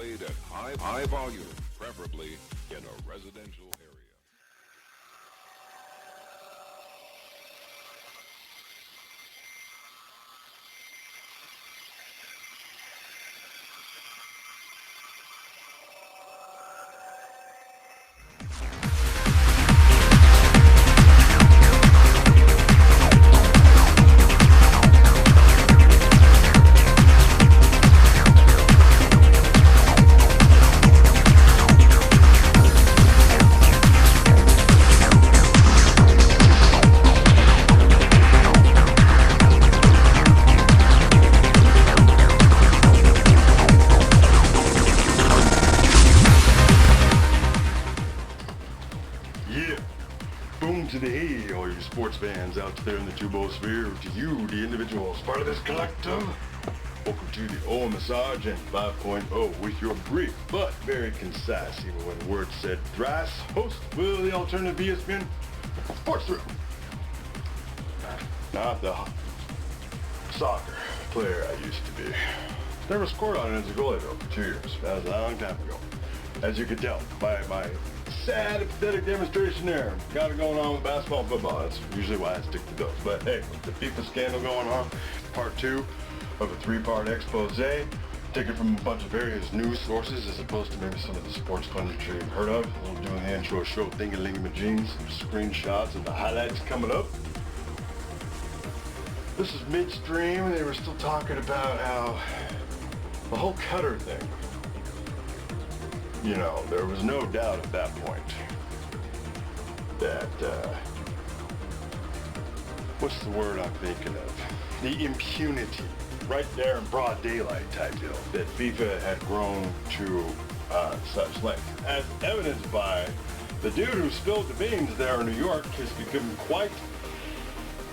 played at high volume, preferably in a residential area. To the hey, all you sports fans out there in the two-ball-sphere, to you, the individuals, part of this collective. Welcome to the OMSR Gen 5.0 with your brief but very concise, even when words said thrice, host Will the alternative ESPN Sports Room. Not the soccer player I used to be. Never scored on it as a goalie though for 2 years. That was a long time ago. As you can tell by my sad, pathetic demonstration there. Got it going on with basketball and football. That's usually why I stick to those. But hey, with the FIFA scandal going on, part 2 of a 3-part expose, taken from a bunch of various news sources as opposed to maybe some of the sports punditry you've heard of. We'll do the intro show thingy-lingy-majings, some screenshots and the highlights coming up. This is midstream and they were still talking about how the whole QATAR thing. You know, there was no doubt at that point that, what's the word I'm thinking of? The impunity, right there in broad daylight type deal, that FIFA had grown to such length. As evidenced by the dude who spilled the beans there in New York has become quite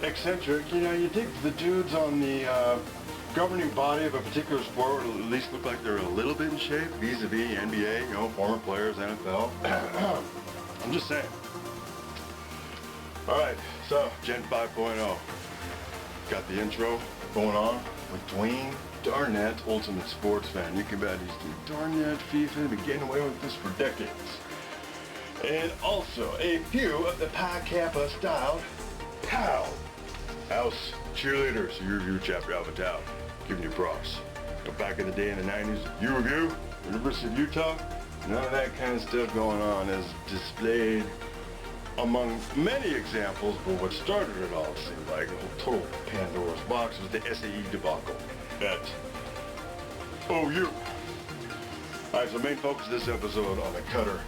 eccentric. You know, you think the dudes on the governing body of a particular sport would at least look like they're a little bit in shape, vis-a-vis NBA, you know, former players, NFL. I'm just saying. Alright, so, Gen 5.0. Got the intro going on with Dwayne Darnett, Ultimate Sports Fan. You can bet he's Darnett FIFA, been getting away with this for decades. And also, a few of the Pi Kappa styled POW House cheerleaders, U chapter Alpha Tau. Giving you props. But back in the day in the 90s, U, University of Utah, none of that kind of stuff going on is displayed among many examples, but what started it all seemed like a total Pandora's box was the SAE debacle at OU. Alright, so main focus of this episode on the QATAR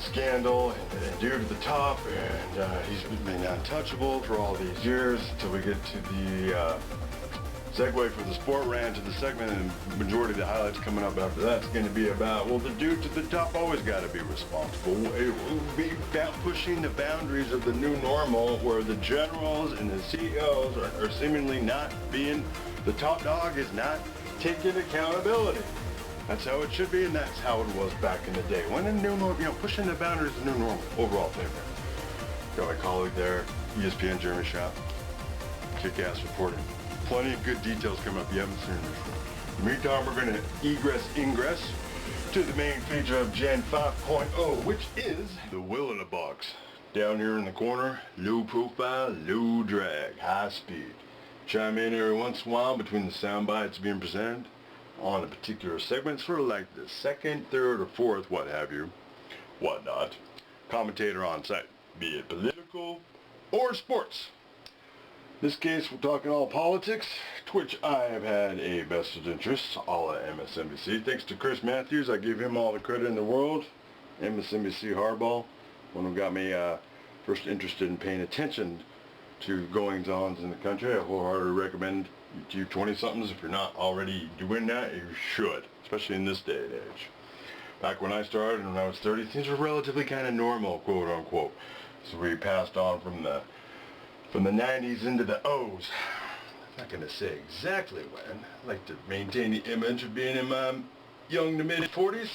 scandal and dude at the top, and he's been untouchable for all these years until we get to the segue for the sport rant to the segment, and the majority of the highlights coming up after that's going to be about, well, the dude to the top always got to be responsible. It will be about pushing the boundaries of the new normal where the generals and the CEOs are seemingly not being, the top dog is not taking accountability. That's how it should be, and that's how it was back in the day. When the new normal, you know, pushing the boundaries of the new normal, overall favorite. Got my colleague there, ESPN Jeremy Shop, kick-ass reporting. Plenty of good details coming up you haven't seen this. In the meantime, we're going to ingress to the main feature of Gen 5.0, which is the Will in a Box. Down here in the corner, low profile, low drag, high speed. Chime in every once in a while between the sound bites being presented on a particular segment, sort of like the second, third, or fourth, what have you, whatnot, commentator on site, be it political or sports. In this case, we're talking all politics, to which I have had a vested interest, a la MSNBC. Thanks to Chris Matthews, I give him all the credit in the world. MSNBC hardball, one who got me first interested in paying attention to goings-ons in the country. I wholeheartedly recommend to you 20-somethings, if you're not already doing that, you should, especially in this day and age. Back when I started, when I was 30, things were relatively kind of normal, quote-unquote. So we passed on from the 90s into the O's. I'm not going to say exactly when. I like to maintain the image of being in my young to mid-40s.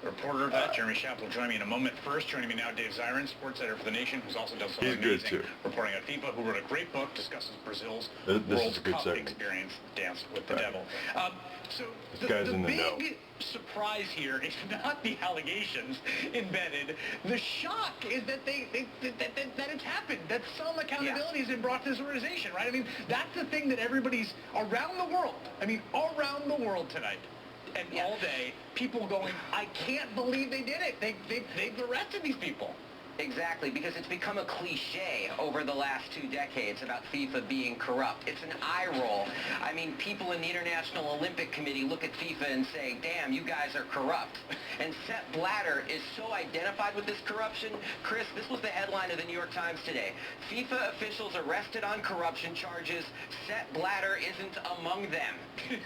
reporter of that. Jeremy Schaap will join me in a moment. First, joining me now, Dave Zirin, sports editor for The Nation, who's also done some amazing reporting on FIFA, who wrote a great book, discusses Brazil's World Cup experience, Dance with the Devil. So the big surprise here is not the allegations embedded. The shock is that that it's happened, that some accountability has been brought to this organization, right? I mean, that's the thing that everybody's around the world, around the world tonight. And all day, people going, I can't believe they did it. They've arrested these people. Exactly, because it's become a cliche over the last 2 decades about FIFA being corrupt. It's an eye roll. I mean, people in the International Olympic Committee look at FIFA and say, damn, you guys are corrupt. And Sepp Blatter is so identified with this corruption. Chris, this was the headline of the New York Times today. FIFA officials arrested on corruption charges. Sepp Blatter isn't among them.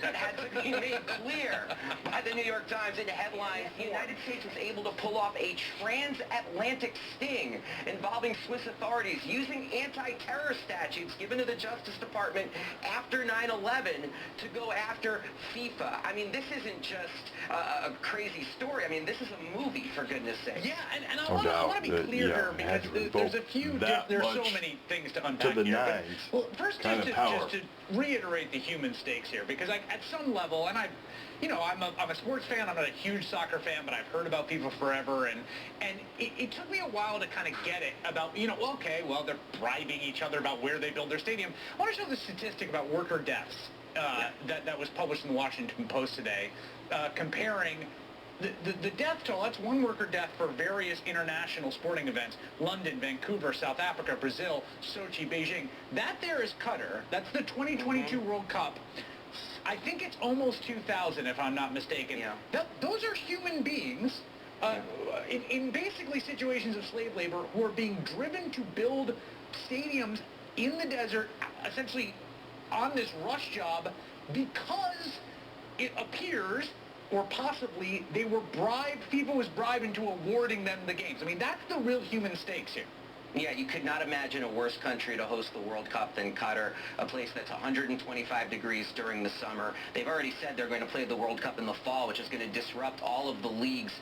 That had to be made clear by the New York Times in headlines. The United States was able to pull off a transatlantic sting involving Swiss authorities using anti-terror statutes given to the Justice Department after 9/11 to go after FIFA. I mean, this isn't just a crazy story. I mean, this is a movie, for goodness sake. Yeah, and I want to be clear here, because there's a few, there's so many things to unpack here. Well, first, just to reiterate the human stakes here, because at some level, and I'm a sports fan, I'm not a huge soccer fan, but I've heard about FIFA forever, and it took me a while to kind of get it about, okay, well, they're bribing each other about where they build their stadium. I want to show the statistic about worker deaths that was published in the Washington Post today, comparing the death toll. That's one worker death for various international sporting events: London, Vancouver, South Africa, Brazil, Sochi, Beijing. That there is Qatar. That's the 2022 World Cup. I think it's almost 2,000, if I'm not mistaken. Yeah. Those are human beings in basically situations of slave labor who are being driven to build stadiums in the desert, essentially on this rush job, because it appears, or possibly, they were bribed, FIFA was bribed into awarding them the games. I mean, that's the real human stakes here. Yeah, you could not imagine a worse country to host the World Cup than Qatar, a place that's 125 degrees during the summer. They've already said they're going to play the World Cup in the fall, which is going to disrupt all of the leagues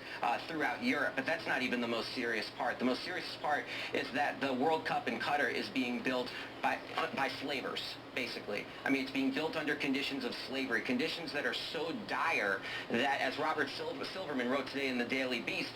throughout Europe. But that's not even the most serious part. The most serious part is that the World Cup in Qatar is being built by slavers, basically. I mean, it's being built under conditions of slavery, conditions that are so dire that, as Robert Silverman wrote today in the Daily Beast,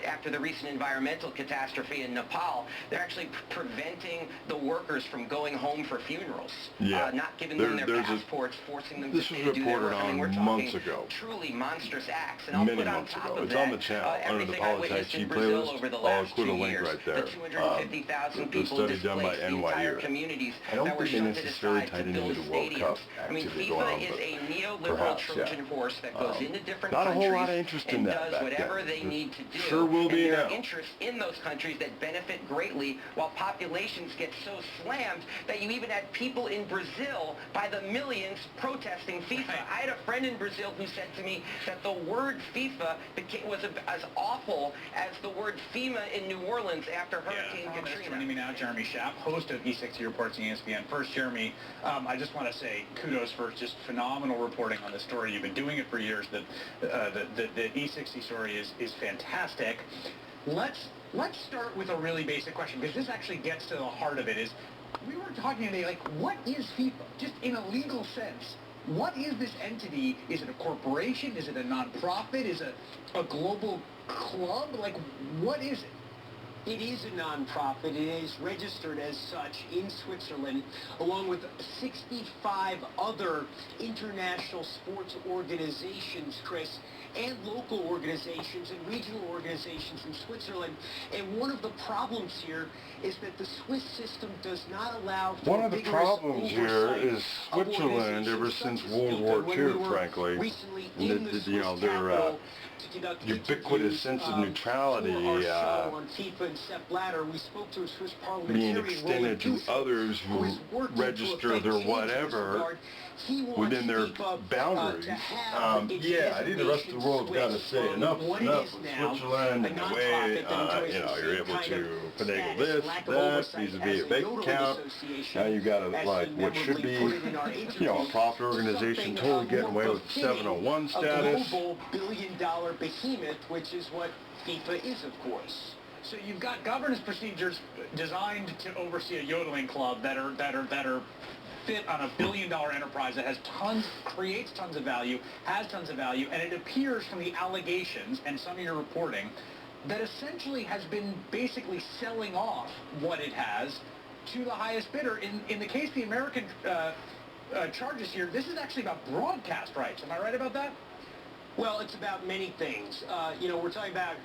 after the recent environmental catastrophe in Nepal, they're actually preventing the workers from going home for funerals, not giving them their passports, forcing them to do their work. I mean, we're talking truly monstrous acts. And I'll put on top of that everything I witnessed in Brazil over the last 2 years, the 250,000 people displaced, the entire communities that were shunted aside to build stadiums. I mean, FIFA is a neoliberal Trojan horse that goes into different countries and does whatever they need to do. Sure will be now. Interests in those countries that benefit greatly, while populations get so slammed that you even had people in Brazil by the millions protesting FIFA. I had a friend in Brazil who said to me that the word FIFA was as awful as the word FEMA in New Orleans after Hurricane Katrina. Joining me now, Jeremy Schaap, host of E60 Reports on ESPN. First, Jeremy, I just want to say kudos for just phenomenal reporting on this story. You've been doing it for years. The E60 story is fantastic. Let's start with a really basic question, because this actually gets to the heart of it. Is we were talking today, like, what is FIFA? Just in a legal sense, what is this entity? Is it a corporation? Is it a nonprofit? Is it a global club? Like, what is it? It is a nonprofit. It is registered as such in Switzerland, along with 65 other international sports organizations, Chris, and local organizations and regional organizations in Switzerland. And one of the problems here is that the Swiss system does not allow for one of the problems here is Switzerland, ever since World War II, frankly, their ubiquitous sense of neutrality being extended to others who register their whatever within their boundaries. Yeah, I think the rest of the world's got to say enough with Switzerland and the way, you're able to finagle this, that, vis-a-vis a bank account. Now you've got what should be, a profit organization totally getting away with the 701 status. A global billion-dollar behemoth, which is what FIFA is, of course. So you've got governance procedures designed to oversee a yodeling club that are fit on a billion-dollar enterprise that creates tons of value, has tons of value, and it appears from the allegations and some of your reporting that essentially has been basically selling off what it has to the highest bidder. In the case of the American charges here, this is actually about broadcast rights. Am I right about that? Well, it's about many things. We're talking about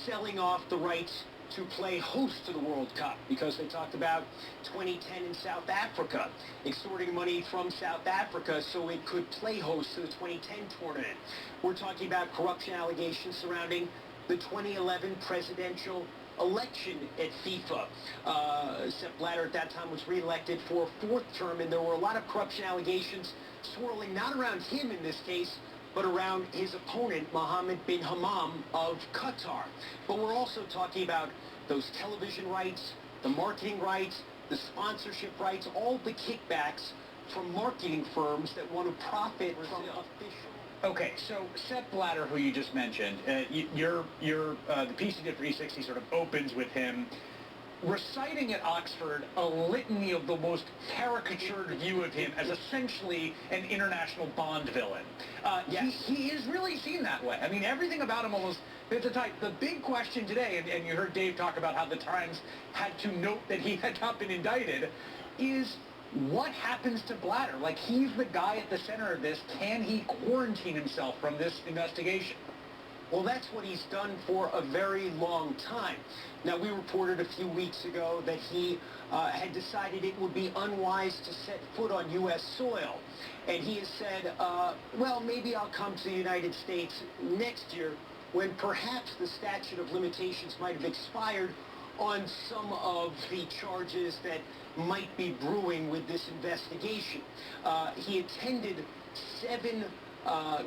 selling off the rights to play host to the World Cup, because they talked about 2010 in South Africa, extorting money from South Africa so it could play host to the 2010 tournament. We're talking about corruption allegations surrounding the 2011 presidential election at FIFA. Sepp Blatter at that time was re-elected for a fourth term, and there were a lot of corruption allegations swirling not around him in this case, but around his opponent, Mohammed bin Hammam of Qatar. But we're also talking about those television rights, the marketing rights, the sponsorship rights, all the kickbacks from marketing firms that want to profit from official... Okay, so Sepp Blatter, who you just mentioned, the piece you did for E60 sort of opens with him reciting at Oxford a litany of the most caricatured view of him as essentially an international Bond villain. Yes. He is really seen that way. I mean, everything about him almost fits the type. The big question today, and you heard Dave talk about how the Times had to note that he had not been indicted, is what happens to Blatter? Like, he's the guy at the center of this. Can he quarantine himself from this investigation? Well, that's what he's done for a very long time. Now, we reported a few weeks ago that he had decided it would be unwise to set foot on U.S. soil. And he has said, well, maybe I'll come to the United States next year when perhaps the statute of limitations might have expired on some of the charges that might be brewing with this investigation. He attended 7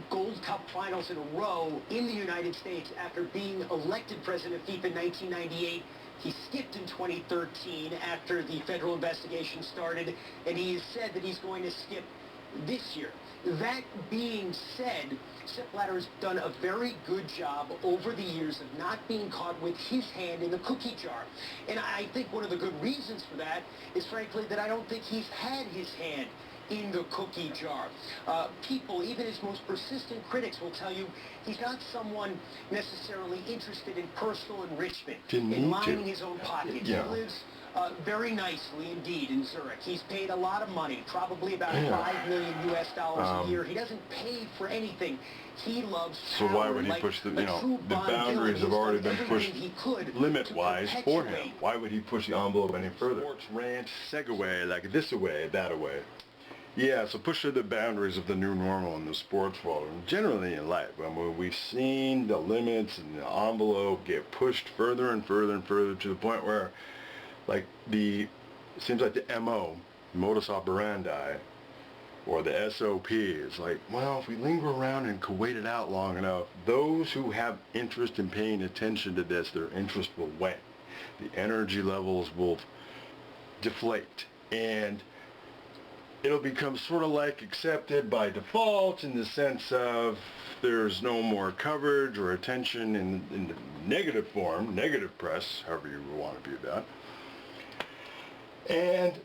Gold Cup finals in a row in the United States after being elected president of FIFA in 1998. He skipped in 2013 after the federal investigation started, and he has said that he's going to skip this year. That being said, Sepp Blatter has done a very good job over the years of not being caught with his hand in the cookie jar. And I think one of the good reasons for that is, frankly, that I don't think he's had his hand in the cookie jar. People, even his most persistent critics, will tell you he's not someone necessarily interested in personal enrichment, in lining his own pockets. Yeah. He lives very nicely indeed in Zurich. He's paid a lot of money, probably about $5 million US a year. He doesn't pay for anything. He loves power. So why would he push the boundaries have already been pushed limit-wise for him. Why would he push the envelope any further? Sports rant, segue, like this away, that away. Yeah, so push the boundaries of the new normal in the sports world, and generally in life. I mean, we've seen the limits and the envelope get pushed further and further and further to the point where, like, it seems like the MO, modus operandi, or the SOP is like, well, if we linger around and can wait it out long enough, those who have interest in paying attention to this, their interest will wane. The energy levels will deflate, and it'll become sort of like accepted by default in the sense of there's no more coverage or attention in the negative form, negative press, however you want to be about. And,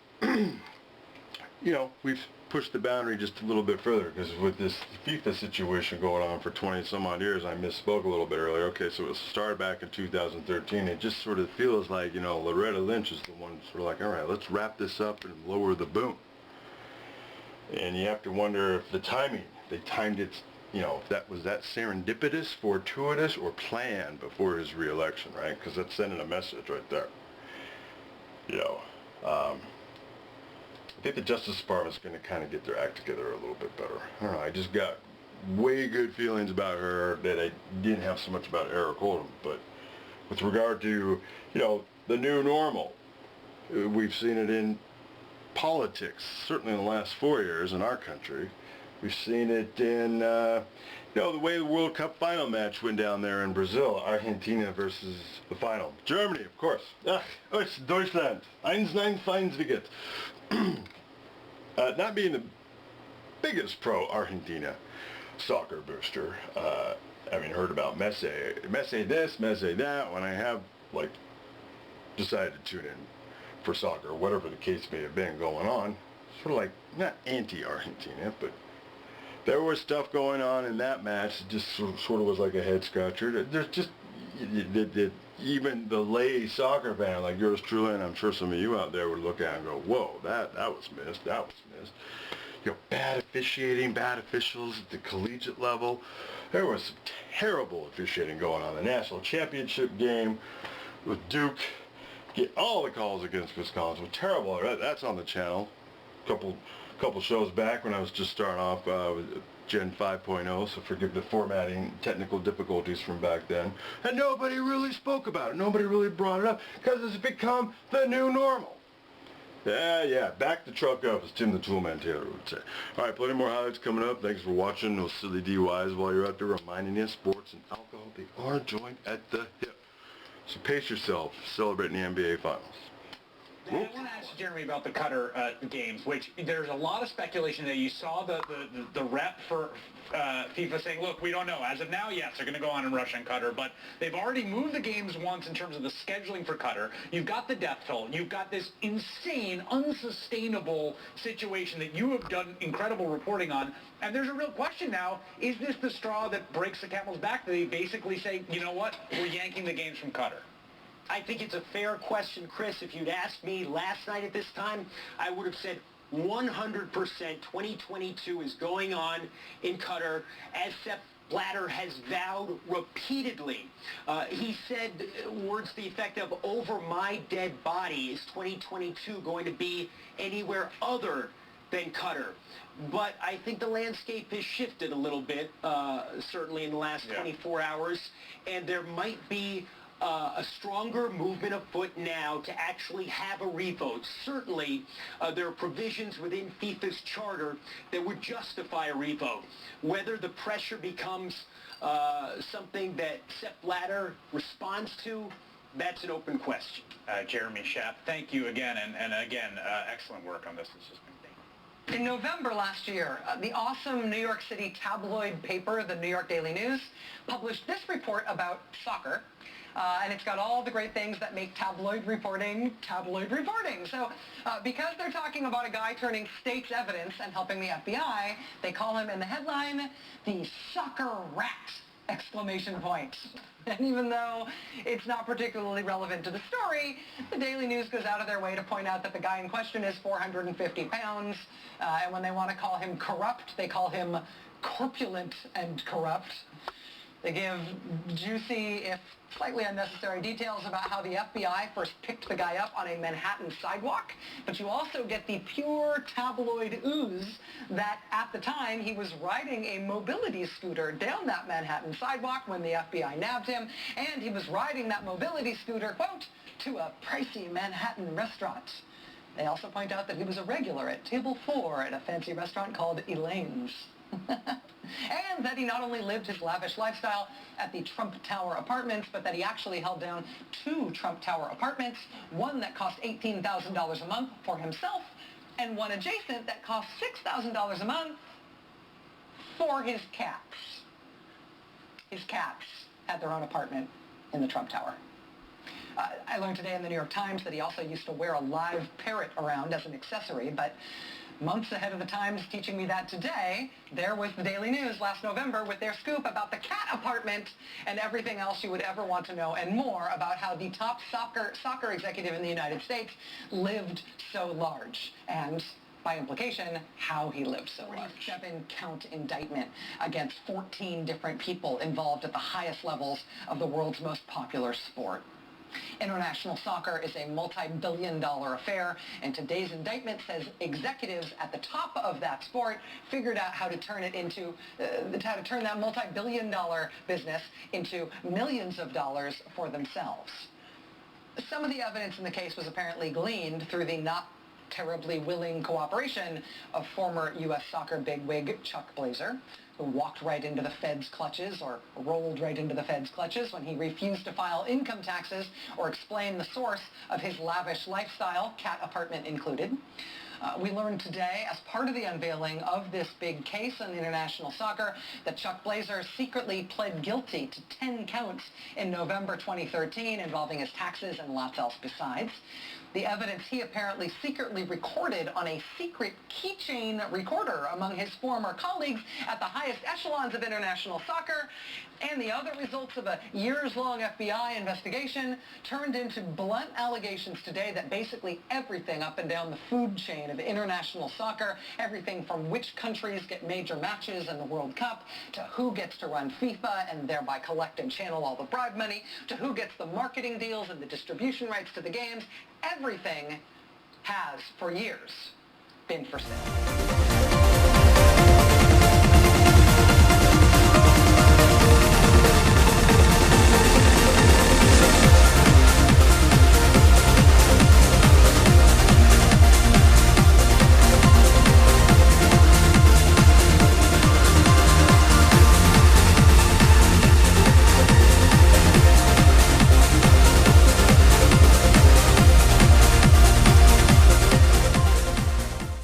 we've pushed the boundary just a little bit further, because with this FIFA situation going on for 20 some odd years, I misspoke a little bit earlier. Okay, so it started back in 2013. It just sort of feels like, Loretta Lynch is the one sort of like, all right, let's wrap this up and lower the boom. And you have to wonder if the timing, they timed it, if that was serendipitous, fortuitous, or planned before his re-election, right? Because that's sending a message right there. I think the Justice Department's going to kind of get their act together a little bit better. I don't know, I just got way good feelings about her that I didn't have so much about Eric Oldham. But with regard to, the new normal, we've seen it in politics, certainly in the last 4 years in our country. We've seen it in, the way the World Cup final match went down there in Brazil, Argentina versus the final. Germany, of course. Ach, it's Deutschland. 1-9 feins wie geht. Not being the biggest pro-Argentina soccer booster, heard about Messi this, Messi that, when I have, decided to tune in for soccer, whatever the case may have been going on, sort of like, not anti-Argentina, but there was stuff going on in that match that just sort of was like a head scratcher. There's just, even the lay soccer fan like yours truly, and I'm sure some of you out there would look at it and go, whoa, that was missed, that was missed. Bad officiating, bad officials at the collegiate level. There was some terrible officiating going on. The national championship game with Duke, get all the calls against Wisconsin. Terrible. That's on the channel. Couple shows back when I was just starting off with Gen 5.0, so forgive the formatting technical difficulties from back then. And nobody really spoke about it. Nobody really brought it up because it's become the new normal. Yeah, back the truck up, as Tim the Toolman Taylor would say. All right, plenty more highlights coming up. Thanks for watching those silly DUIs while you're out there, reminding you sports and alcohol, they are joined at the hip. So pace yourself, celebrating the NBA Finals. I want to ask Jeremy about the Qatar games, which there's a lot of speculation that you saw the rep for FIFA saying, look, we don't know. As of now, yes, they're going to go on and rush on Qatar, but they've already moved the games once in terms of the scheduling for Qatar. You've got the death toll. You've got this insane, unsustainable situation that you have done incredible reporting on, and there's a real question now, is this the straw that breaks the camel's back? That they basically say, you know what, we're yanking the games from Qatar? I think it's a fair question, Chris. If you'd asked me last night at this time, I would have said 100% 2022 is going on in Qatar, as Sepp Blatter has vowed repeatedly. He said words to the effect of, over my dead body is 2022 going to be anywhere other than Qatar. But I think the landscape has shifted a little bit, certainly in the last 24 hours, and there might be a stronger movement afoot now to actually have a revote. Certainly, there are provisions within FIFA's charter that would justify a revote. Whether the pressure becomes something that Sepp Blatter responds to, that's an open question. Jeremy Schaap, thank you again, and again, excellent work on this. It's just been In November last year, the awesome New York City tabloid paper, the New York Daily News, published this report about soccer. And it's got all the great things that make tabloid reporting. So because they're talking about a guy turning state's evidence and helping the FBI, they call him in the headline, the soccer rat, exclamation point. And even though it's not particularly relevant to the story, the Daily News goes out of their way to point out that the guy in question is 450 pounds. And when they want to call him corrupt, they call him corpulent and corrupt. They give juicy, if slightly unnecessary, details about how the FBI first picked the guy up on a Manhattan sidewalk, but you also get the pure tabloid ooze that at the time he was riding a mobility scooter down that Manhattan sidewalk when the FBI nabbed him, and he was riding that mobility scooter, quote, to a pricey Manhattan restaurant. They also point out that he was a regular at table 4 at a fancy restaurant called Elaine's. And that he not only lived his lavish lifestyle at the Trump Tower apartments, but that he actually held down 2 Trump Tower apartments, one that cost $18,000 a month for himself, and one adjacent that cost $6,000 a month for his cats. His cats had their own apartment in the Trump Tower. I learned today in the New York Times that he also used to wear a live parrot around as an accessory, but months ahead of the Times teaching me that today, there was the Daily News last November with their scoop about the cat apartment and everything else you would ever want to know, and more about how the top soccer executive in the United States lived so large, and by implication, how he lived so large. 47-count indictment against 14 different people involved at the highest levels of the world's most popular sport. International soccer is a multi-billion-dollar affair, and today's indictment says executives at the top of that sport figured out how to turn it into, how to turn that multi-billion-dollar business into millions of dollars for themselves. Some of the evidence in the case was apparently gleaned through the not terribly willing cooperation of former U.S. soccer bigwig Chuck Blazer, who walked right into the Fed's clutches, or rolled right into the Fed's clutches when he refused to file income taxes or explain the source of his lavish lifestyle, cat apartment included. We learned today, as part of the unveiling of this big case in international soccer, that Chuck Blazer secretly pled guilty to 10 counts in November 2013 involving his taxes and lots else besides. The evidence he apparently secretly recorded on a secret keychain recorder among his former colleagues at the highest echelons of international soccer, and the other results of a years-long FBI investigation turned into blunt allegations today that basically everything up and down the food chain of international soccer, everything from which countries get major matches in the World Cup, to who gets to run FIFA and thereby collect and channel all the bribe money, to who gets the marketing deals and the distribution rights to the games, everything has, for years, been for sale.